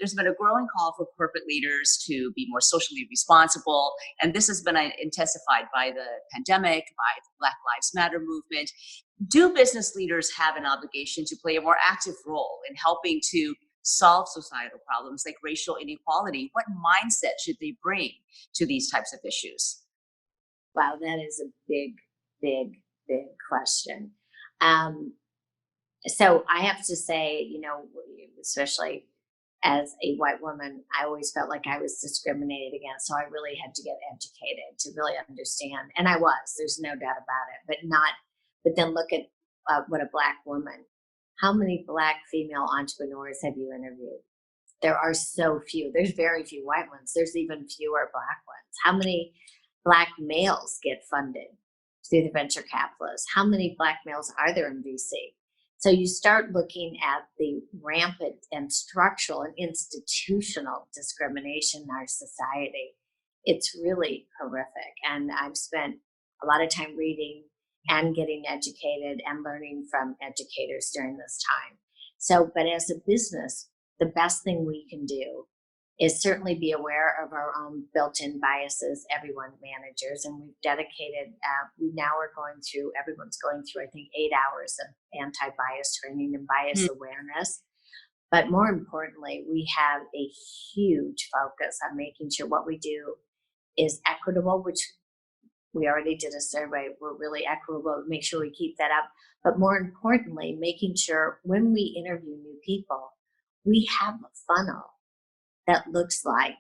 there's been a growing call for corporate leaders to be more socially responsible. And this has been intensified by the pandemic, by the Black Lives Matter movement. Do business leaders have an obligation to play a more active role in helping to solve societal problems like racial inequality? What mindset should they bring to these types of issues? Wow, that is a big, big, big question. Um, so I have to say, especially as a white woman, I always felt like I was discriminated against. So I really had to get educated to really understand. And I was, there's no doubt about it, but then look at what a Black woman, how many Black female entrepreneurs have you interviewed? There are so few. There's very few white ones. There's even fewer Black ones. How many Black males get funded through the venture capitalists? How many Black males are there in VC? So you start looking at the rampant and structural and institutional discrimination in our society. It's really horrific. And I've spent a lot of time reading and getting educated and learning from educators during this time. So, but as a business, the best thing we can do is certainly be aware of our own built-in biases, everyone managers, and we've dedicated, we now are going through, everyone's going through, I think, 8 hours of anti-bias training and bias awareness. But more importantly, we have a huge focus on making sure what we do is equitable, which we already did a survey. We're really equitable, make sure we keep that up. But more importantly, making sure when we interview new people, we have a funnel that looks like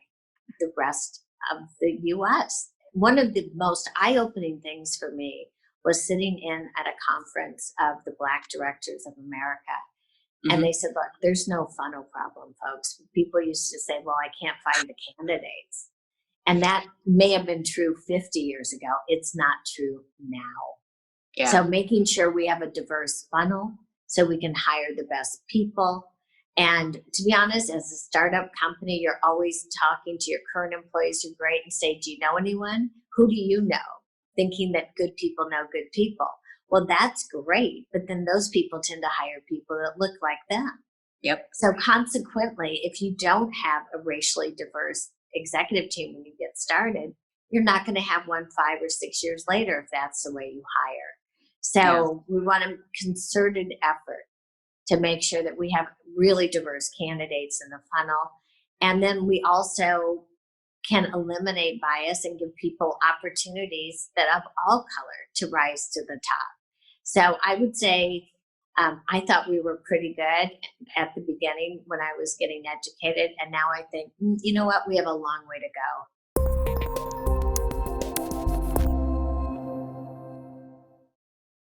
the rest of the US. One of the most eye-opening things for me was sitting in at a conference of the Black Directors of America. And they said, look, there's no funnel problem, folks. People used to say, well, I can't find the candidates. And that may have been true 50 years ago. It's not true now. Yeah. So making sure we have a diverse funnel so we can hire the best people. And to be honest, as a startup company, you're always talking to your current employees who are great and say, do you know anyone? Who do you know? Thinking that good people know good people. Well, that's great. But then those people tend to hire people that look like them. Yep. So consequently, if you don't have a racially diverse executive team when you get started, you're not going to have one 5 or 6 years later if that's the way you hire. So we want a concerted effort to make sure that we have really diverse candidates in the funnel. And then we also can eliminate bias and give people opportunities that of all color to rise to the top. So I would say I thought we were pretty good at the beginning when I was getting educated. And now I think, you know what, we have a long way to go.